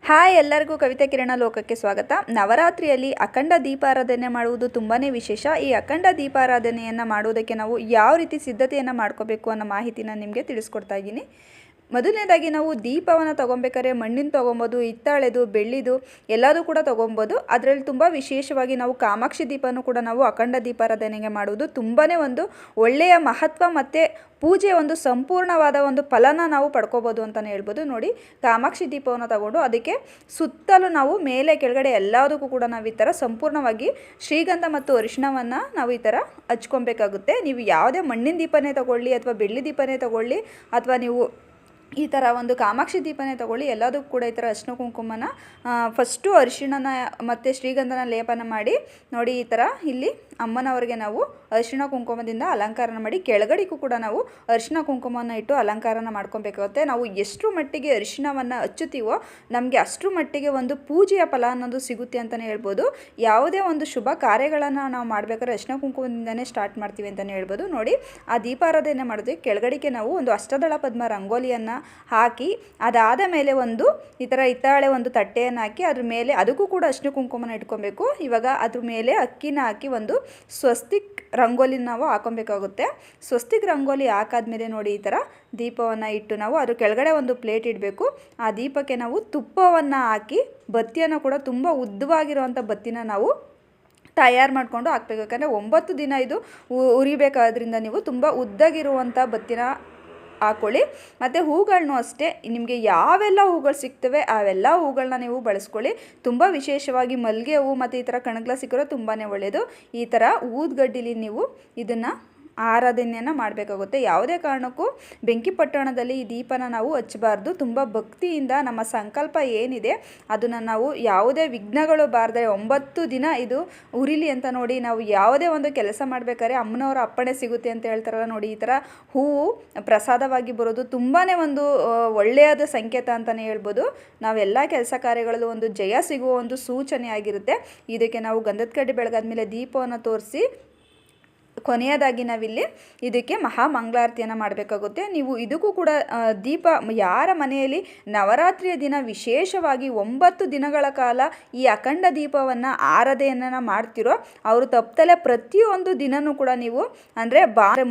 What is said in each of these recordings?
Hi ಎಲ್ಲರಿಗೂ ಕವಿತಾ ಕಿರಣ ಲೋಕಕ್ಕೆ ಸ್ವಾಗತ. ನವರಾತ್ರಿಯಲ್ಲಿ ಅಖಂಡ ದೀಪಾರಾಧನೆ ಮಾಡುವುದು ತುಂಬಾ ವಿಶೇಷ. ಈ ಅಖಂಡ ದೀಪಾರಾಧನೆಯನ್ನು ಮಾಡುವುದಕ್ಕೆ ನಾವು ಯಾವ ರೀತಿ ಸಿದ್ಧತೆಯನ್ನು ಮಾಡ್ಕೋಬೇಕು ಅನ್ನೋ ಮಾಹಿತಿನ ನಿಮಗೆ ತಿಳಿಸ್ಕೊಡ್ತಾ ಇದ್ದೀನಿ. ಮೊದಲನೇದಾಗಿ ನಾವು ದೀಪವನ್ನು ತೊಗೊಬೇಕಾದ್ರೆ ಮಣ್ಣಿನ ತೊಗೊಬೋದು, ಹಿತ್ತಾಳೆದು, ಬೆಳ್ಳಿದು ಎಲ್ಲದೂ ಕೂಡ ತೊಗೊಬೋದು. ಅದರಲ್ಲಿ ತುಂಬ ವಿಶೇಷವಾಗಿ ನಾವು ಕಾಮಾಕ್ಷಿ ದೀಪನೂ ಕೂಡ ನಾವು ಅಖಂಡ ದೀಪಾರಾಧನೆಗೆ ಮಾಡುವುದು ತುಂಬಾ ಒಂದು ಒಳ್ಳೆಯ ಮಹತ್ವ ಮತ್ತು ಪೂಜೆ ಒಂದು ಸಂಪೂರ್ಣವಾದ ಒಂದು ಫಲನ ನಾವು ಪಡ್ಕೋಬೋದು ಅಂತಲೇ ಹೇಳ್ಬೋದು. ನೋಡಿ, ಕಾಮಾಕ್ಷಿ ದೀಪವನ್ನು ತಗೊಂಡು ಅದಕ್ಕೆ ಸುತ್ತಲೂ ನಾವು ಮೇಲೆ ಕೆಳಗಡೆ ಎಲ್ಲದಕ್ಕೂ ಕೂಡ ನಾವು ಈ ಥರ ಸಂಪೂರ್ಣವಾಗಿ ಶ್ರೀಗಂಧ ಮತ್ತು ಅರಿಶಿಣವನ್ನು ನಾವು ಈ ಥರ ಹಚ್ಕೊಬೇಕಾಗುತ್ತೆ. ನೀವು ಯಾವುದೇ ಮಣ್ಣಿನ ದೀಪನೇ ತಗೊಳ್ಳಿ ಅಥವಾ ಬೆಳ್ಳಿ ದೀಪನೇ ತಗೊಳ್ಳಿ ಅಥವಾ ನೀವು ಈ ಥರ ಒಂದು ಕಾಮಾಕ್ಷಿ ದೀಪನೇ ತಗೊಳ್ಳಿ, ಎಲ್ಲದಕ್ಕೂ ಕೂಡ ಈ ಥರ ಅರಿಶಿನ ಕುಂಕುಮನ ಫಸ್ಟು ಅರಿಶಿಣನ ಮತ್ತು ಶ್ರೀಗಂಧನ ಲೇಪನ ಮಾಡಿ ನೋಡಿ, ಈ ಥರ ಇಲ್ಲಿ ಅಮ್ಮನವರಿಗೆ ನಾವು ಅರಿಶಿಣ ಕುಂಕುಮದಿಂದ ಅಲಂಕಾರನ ಮಾಡಿ ಕೆಳಗಡೆಗೂ ಕೂಡ ನಾವು ಅರಿಶಿಣ ಕುಂಕುಮವನ್ನು ಇಟ್ಟು ಅಲಂಕಾರನ ಮಾಡ್ಕೊಬೇಕಾಗುತ್ತೆ. ನಾವು ಎಷ್ಟು ಮಟ್ಟಿಗೆ ಅರಿಶಿಣವನ್ನು ಹಚ್ಚುತ್ತೀವೋ ನಮಗೆ ಅಷ್ಟರ ಮಟ್ಟಿಗೆ ಒಂದು ಪೂಜೆಯ ಫಲ ಅನ್ನೋದು ಸಿಗುತ್ತೆ ಅಂತಲೇ ಹೇಳ್ಬೋದು. ಯಾವುದೇ ಒಂದು ಶುಭ ಕಾರ್ಯಗಳನ್ನು ನಾವು ಮಾಡಬೇಕಾದ್ರೆ ಅರಿಶಿಣ ಕುಂಕುಮದಿಂದನೇ ಸ್ಟಾರ್ಟ್ ಮಾಡ್ತೀವಿ ಅಂತಲೇ ಹೇಳ್ಬೋದು. ನೋಡಿ, ಆ ದೀಪಾರಾಧನೆ ಮಾಡೋದಕ್ಕೆ ಕೆಳಗಡೆಗೆ ನಾವು ಒಂದು ಅಷ್ಟದಳ ಪದ್ಮ ರಂಗೋಲಿಯನ್ನು ಹಾಕಿ ಅದಾದ ಮೇಲೆ ಒಂದು ಈ ಥರ ಹಿತ್ತಾಳೆ ಒಂದು ತಟ್ಟೆಯನ್ನು ಹಾಕಿ ಅದ್ರ ಮೇಲೆ ಅದಕ್ಕೂ ಕೂಡ ಅರಿಶಿಣ ಕುಂಕುಮನ ಇಟ್ಕೊಬೇಕು. ಇವಾಗ ಅದ್ರ ಮೇಲೆ ಅಕ್ಕಿನ ಹಾಕಿ ಒಂದು ಸ್ವಸ್ತಿಕ್ ರಂಗೋಲಿನ ನಾವು ಹಾಕೊಬೇಕಾಗುತ್ತೆ. ಸ್ವಸ್ತಿಕ್ ರಂಗೋಲಿ ಹಾಕಾದ್ಮೇಲೆ ನೋಡಿ, ಈ ಥರ ದೀಪವನ್ನು ಇಟ್ಟು ನಾವು ಅದ್ರ ಕೆಳಗಡೆ ಒಂದು ಪ್ಲೇಟ್ ಇಡಬೇಕು. ಆ ದೀಪಕ್ಕೆ ನಾವು ತುಪ್ಪವನ್ನು ಹಾಕಿ ಬತ್ತಿಯನ್ನು ಕೂಡ ತುಂಬ ಉದ್ದವಾಗಿರುವಂಥ ಬತ್ತಿನ ನಾವು ತಯಾರು ಮಾಡಿಕೊಂಡು ಹಾಕಬೇಕು. ಯಾಕಂದರೆ 9 ದಿನ ಇದು ಉರಿಬೇಕಾದ್ರಿಂದ ನೀವು ತುಂಬ ಉದ್ದಾಗಿರುವಂಥ ಬತ್ತಿನ ಹಾಕ್ಕೊಳ್ಳಿ. ಮತ್ತು ಹೂಗಳನ್ನೂ ಅಷ್ಟೇ, ನಿಮಗೆ ಯಾವೆಲ್ಲ ಹೂಗಳು ಸಿಗ್ತವೆ ಅವೆಲ್ಲ ಹೂಗಳನ್ನ ನೀವು ಬಳಸ್ಕೊಳ್ಳಿ. ತುಂಬ ವಿಶೇಷವಾಗಿ ಮಲ್ಲಿಗೆ ಹೂವು ಮತ್ತು ಈ ಥರ ಕಣಗ್ಲ ಸಿಕ್ಕರೆ ತುಂಬಾ ಒಳ್ಳೆಯದು. ಈ ಥರ ಊದ್ಗಡ್ಡಿಲಿ ನೀವು ಇದನ್ನು ಆರಾಧನೆಯನ್ನು ಮಾಡಬೇಕಾಗುತ್ತೆ. ಯಾವುದೇ ಕಾರಣಕ್ಕೂ ಬೆಂಕಿ ಪಟ್ಟಣದಲ್ಲಿ ಈ ದೀಪನ ನಾವು ಹಚ್ಚಬಾರ್ದು. ತುಂಬ ಭಕ್ತಿಯಿಂದ ನಮ್ಮ ಸಂಕಲ್ಪ ಏನಿದೆ ಅದನ್ನು ನಾವು ಯಾವುದೇ ವಿಘ್ನಗಳು ಬಾರದೆ 9 ದಿನ ಇದು ಉರಿಲಿ ಅಂತ ನೋಡಿ, ನಾವು ಯಾವುದೇ ಒಂದು ಕೆಲಸ ಮಾಡಬೇಕಾದ್ರೆ ಅಮ್ಮನವರ ಅಪ್ಪಣೆ ಸಿಗುತ್ತೆ ಅಂತ ಹೇಳ್ತಾರಲ್ಲ ನೋಡಿ, ಈ ಥರ ಹೂವು ಪ್ರಸಾದವಾಗಿ ಬರೋದು ತುಂಬಾ ಒಂದು ಒಳ್ಳೆಯದ ಸಂಕೇತ ಅಂತಲೇ ಹೇಳ್ಬೋದು. ನಾವೆಲ್ಲ ಕೆಲಸ ಕಾರ್ಯಗಳಲ್ಲೂ ಒಂದು ಜಯ ಸಿಗುವ ಒಂದು ಸೂಚನೆ ಆಗಿರುತ್ತೆ. ಇದಕ್ಕೆ ನಾವು ಗಂಧದ ಕಡ್ಡಿ ಬೆಳಗಾದ್ಮೇಲೆ ದೀಪವನ್ನು ತೋರಿಸಿ ಕೊನೆಯದಾಗಿ ನಾವಿಲ್ಲಿ ಇದಕ್ಕೆ ಮಹಾಮಂಗಳಾರತಿಯನ್ನು ಮಾಡಬೇಕಾಗುತ್ತೆ. ನೀವು ಇದಕ್ಕೂ ಕೂಡ ದೀಪ ಯಾರ ಮನೆಯಲ್ಲಿ ನವರಾತ್ರಿಯ ದಿನ ವಿಶೇಷವಾಗಿ 9 ದಿನಗಳ ಕಾಲ ಈ ಅಖಂಡ ದೀಪವನ್ನು ಆರಾಧನೆಯನ್ನು ಮಾಡ್ತಿರೋ ಅವರು ತಪ್ಪದಲ್ಲೇ ಪ್ರತಿಯೊಂದು ದಿನವೂ ಕೂಡ ನೀವು ಅಂದರೆ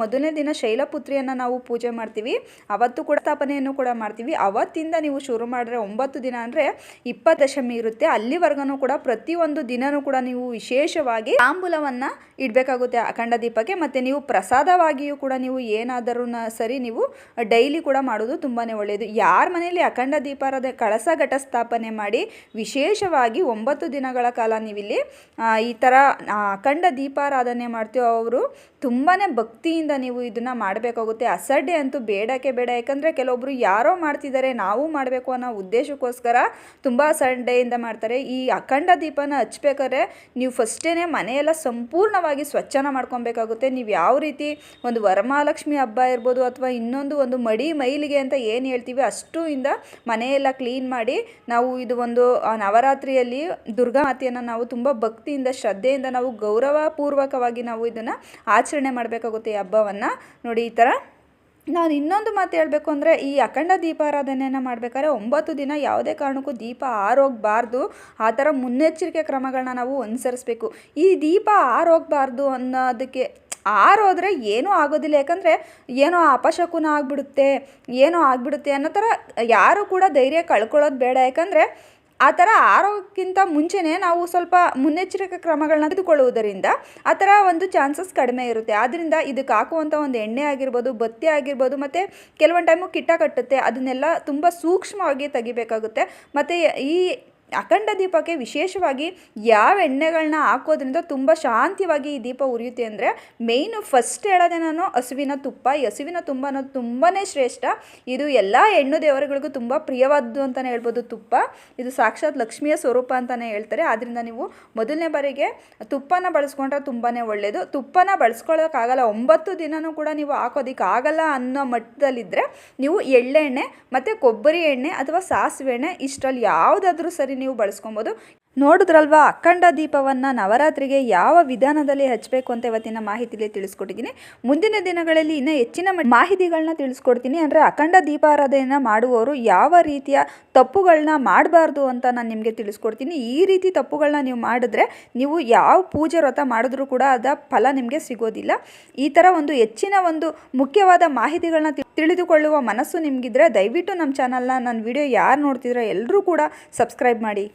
ಮೊದಲನೇ ದಿನ ಶೈಲಪುತ್ರಿಯನ್ನು ನಾವು ಪೂಜೆ ಮಾಡ್ತೀವಿ, ಅವತ್ತು ಕೂಡ ಸ್ಥಾಪನೆಯನ್ನು ಕೂಡ ಮಾಡ್ತೀವಿ. ಅವತ್ತಿಂದ ನೀವು ಶುರು ಮಾಡಿದ್ರೆ 9 ದಿನ ಅಂದರೆ 20 ದಶಮಿ ಇರುತ್ತೆ. ಅಲ್ಲಿವರೆಗೂ ಕೂಡ ಪ್ರತಿಯೊಂದು ದಿನವೂ ಕೂಡ ನೀವು ವಿಶೇಷವಾಗಿ ತಾಂಬೂಲವನ್ನು ಇಡಬೇಕಾಗುತ್ತೆ ಅಖಂಡ ದೀಪ. ಮತ್ತು ನೀವು ಪ್ರಸಾದವಾಗಿಯೂ ಕೂಡ ನೀವು ಏನಾದರೂ ಸರಿ ನೀವು ಡೈಲಿ ಕೂಡ ಮಾಡೋದು ತುಂಬಾ ಒಳ್ಳೆಯದು. ಯಾರ ಮನೆಯಲ್ಲಿ ಅಖಂಡ ದೀಪಾರಾಧನೆ ಕಳಸ ಘಟ ಸ್ಥಾಪನೆ ಮಾಡಿ ವಿಶೇಷವಾಗಿ 9 ದಿನಗಳ ಕಾಲ ನೀವಿಲ್ಲಿ ಈ ಥರ ಅಖಂಡ ದೀಪಾರಾಧನೆ ಮಾಡ್ತೀವೋ ಅವರು ತುಂಬಾ ಭಕ್ತಿಯಿಂದ ನೀವು ಇದನ್ನು ಮಾಡಬೇಕಾಗುತ್ತೆ. ಅಸಡ್ಡೆ ಅಂತೂ ಬೇಡಕ್ಕೆ ಬೇಡ. ಯಾಕಂದರೆ ಕೆಲವೊಬ್ಬರು ಯಾರೋ ಮಾಡ್ತಿದ್ದಾರೆ ನಾವು ಮಾಡಬೇಕು ಅನ್ನೋ ಉದ್ದೇಶಕ್ಕೋಸ್ಕರ ತುಂಬ ಅಸಡ್ಡೆಯಿಂದ ಮಾಡ್ತಾರೆ. ಈ ಅಖಂಡ ದೀಪನ ಹಚ್ಬೇಕಾದ್ರೆ ನೀವು ಫಸ್ಟೇ ಮನೆಯೆಲ್ಲ ಸಂಪೂರ್ಣವಾಗಿ ಸ್ವಚ್ಛನ ಮಾಡ್ಕೊಬೇಕಾಗುತ್ತೆ. ನೀವು ಯಾವ ರೀತಿ ಒಂದು ವರಮಹಾಲಕ್ಷ್ಮಿ ಹಬ್ಬ ಇರ್ಬೋದು ಅಥವಾ ಇನ್ನೊಂದು ಒಂದು ಮಡಿ ಮೈಲಿಗೆ ಅಂತ ಏನು ಹೇಳ್ತೀವಿ ಅಷ್ಟು ಇಂದ ಮನೆಯೆಲ್ಲ ಕ್ಲೀನ್ ಮಾಡಿ ನಾವು ಇದು ಒಂದು ನವರಾತ್ರಿಯಲ್ಲಿ ದುರ್ಗಾ ಮಾತೆಯನ್ನು ನಾವು ತುಂಬ ಭಕ್ತಿಯಿಂದ ಶ್ರದ್ಧೆಯಿಂದ ನಾವು ಗೌರವಪೂರ್ವಕವಾಗಿ ನಾವು ಇದನ್ನು ಆಚರಣೆ ಮಾಡಬೇಕಾಗುತ್ತೆ ಈ ಹಬ್ಬವನ್ನು. ನೋಡಿ, ಈ ಥರ ನಾನು ಇನ್ನೊಂದು ಮಾತು ಹೇಳಬೇಕು ಅಂದರೆ ಈ ಅಖಂಡ ದೀಪಾರಾಧನೆಯನ್ನು ಮಾಡಬೇಕಾದ್ರೆ 9 ದಿನ ಯಾವುದೇ ಕಾರಣಕ್ಕೂ ದೀಪ ಆರೋಗಬಾರ್ದು. ಆ ಥರ ಮುನ್ನೆಚ್ಚರಿಕೆ ಕ್ರಮಗಳನ್ನ ನಾವು ಅನುಸರಿಸಬೇಕು. ಈ ದೀಪ ಆರೋಗಬಾರ್ದು ಅನ್ನೋದಕ್ಕೆ ಆರೋದ್ರೆ ಏನೂ ಆಗೋದಿಲ್ಲ. ಯಾಕಂದರೆ ಏನೋ ಅಪಶಕುನ ಆಗಿಬಿಡುತ್ತೆ ಅನ್ನೋ ಥರ ಯಾರೂ ಕೂಡ ಧೈರ್ಯ ಕಳ್ಕೊಳ್ಳೋದು ಬೇಡ. ಯಾಕಂದರೆ ಆ ಥರ ಆರೋಗ್ಯಕ್ಕಿಂತ ಮುಂಚೆನೇ ನಾವು ಸ್ವಲ್ಪ ಮುನ್ನೆಚ್ಚರಿಕೆ ಕ್ರಮಗಳನ್ನ ತೆಗೆದುಕೊಳ್ಳುವುದರಿಂದ ಆ ಥರ ಒಂದು ಚಾನ್ಸಸ್ ಕಡಿಮೆ ಇರುತ್ತೆ. ಆದ್ದರಿಂದ ಇದಕ್ಕೆ ಹಾಕುವಂಥ ಒಂದು ಎಣ್ಣೆ ಆಗಿರ್ಬೋದು, ಬತ್ತಿ ಆಗಿರ್ಬೋದು, ಮತ್ತು ಕೆಲವೊಂದು ಟೈಮು ಕಿಟ್ಟ ಕಟ್ಟುತ್ತೆ, ಅದನ್ನೆಲ್ಲ ತುಂಬ ಸೂಕ್ಷ್ಮವಾಗಿ ತೆಗಿಬೇಕಾಗುತ್ತೆ. ಮತ್ತು ಈ ಅಖಂಡ ದೀಪಕ್ಕೆ ವಿಶೇಷವಾಗಿ ಯಾವ ಎಣ್ಣೆಗಳನ್ನ ಹಾಕೋದ್ರಿಂದ ತುಂಬ ಶಾಂತಿಯಾಗಿ ಈ ದೀಪ ಉರಿಯುತ್ತೆ ಅಂದರೆ ಮೇಯ್ನು ಫಸ್ಟ್ ಹೇಳೋದೇ ನಾನು ಹಸುವಿನ ತುಪ್ಪ. ಈ ಹಸುವಿನ ತುಪ್ಪ ಅನ್ನೋದು ತುಂಬಾ ಶ್ರೇಷ್ಠ. ಇದು ಎಲ್ಲ ಹೆಣ್ಣು ದೇವರುಗಳಿಗೂ ತುಂಬ ಪ್ರಿಯವಾದ್ದು ಅಂತಲೇ ಹೇಳ್ಬೋದು. ತುಪ್ಪ ಇದು ಸಾಕ್ಷಾತ್ ಲಕ್ಷ್ಮಿಯ ಸ್ವರೂಪ ಅಂತಲೇ ಹೇಳ್ತಾರೆ. ಆದ್ದರಿಂದ ನೀವು ಮೊದಲನೇ ಬಾರಿಗೆ ತುಪ್ಪನ ಬಳಸ್ಕೊಂಡ್ರೆ ತುಂಬಾ ಒಳ್ಳೆಯದು. ತುಪ್ಪನ ಬಳಸ್ಕೊಳ್ಳೋಕ್ಕಾಗಲ್ಲ, 9 ದಿನವೂ ಕೂಡ ನೀವು ಹಾಕೋದಕ್ಕಾಗಲ್ಲ ಅನ್ನೋ ಮಟ್ಟದಲ್ಲಿದ್ದರೆ ನೀವು ಎಳ್ಳೆಣ್ಣೆ ಮತ್ತು ಕೊಬ್ಬರಿ ಎಣ್ಣೆ ಅಥವಾ ಸಾಸಿವೆ ಎಣ್ಣೆ ಇಷ್ಟರಲ್ಲಿ ಯಾವುದಾದ್ರೂ ಸರಿ ನೀವು ಬಳಸ್ಕೊಬೋದು. ನೋಡಿದ್ರಲ್ವಾ, ಅಖಂಡ ದೀಪವನ್ನು ನವರಾತ್ರಿಗೆ ಯಾವ ವಿಧಾನದಲ್ಲಿ ಹಚ್ಚಬೇಕು ಅಂತ ಇವತ್ತಿನ ಮಾಹಿತಿಯಲ್ಲಿ ತಿಳಿಸ್ಕೊಟ್ಟಿದ್ದೀನಿ. ಮುಂದಿನ ದಿನಗಳಲ್ಲಿ ಇನ್ನೂ ಹೆಚ್ಚಿನ ಮಾಹಿತಿಗಳನ್ನ ತಿಳಿಸ್ಕೊಡ್ತೀನಿ. ಅಂದರೆ ಅಖಂಡ ದೀಪಾರಾಧನೆಯನ್ನು ಮಾಡುವವರು ಯಾವ ರೀತಿಯ ತಪ್ಪುಗಳನ್ನ ಮಾಡಬಾರ್ದು ಅಂತ ನಾನು ನಿಮಗೆ ತಿಳಿಸ್ಕೊಡ್ತೀನಿ. ಈ ರೀತಿ ತಪ್ಪುಗಳನ್ನ ನೀವು ಮಾಡಿದ್ರೆ ನೀವು ಯಾವ ಪೂಜೆ ವ್ರತ ಮಾಡಿದ್ರೂ ಕೂಡ ಅದರ ಫಲ ನಿಮಗೆ ಸಿಗೋದಿಲ್ಲ. ಈ ಥರ ಒಂದು ಹೆಚ್ಚಿನ ಒಂದು ಮುಖ್ಯವಾದ ಮಾಹಿತಿಗಳನ್ನ ತಿಳಿದುಕೊಳ್ಳುವ ಮನಸ್ಸು ನಿಮಗಿದ್ರೆ ದಯವಿಟ್ಟು ನಮ್ಮ ಚಾನಲ್ನ, ನನ್ನ ವಿಡಿಯೋ ಯಾರು ನೋಡ್ತಿದ್ರೋ ಎಲ್ಲರೂ ಕೂಡ ಸಬ್ಸ್ಕ್ರೈಬ್ ಮಾಡಿ.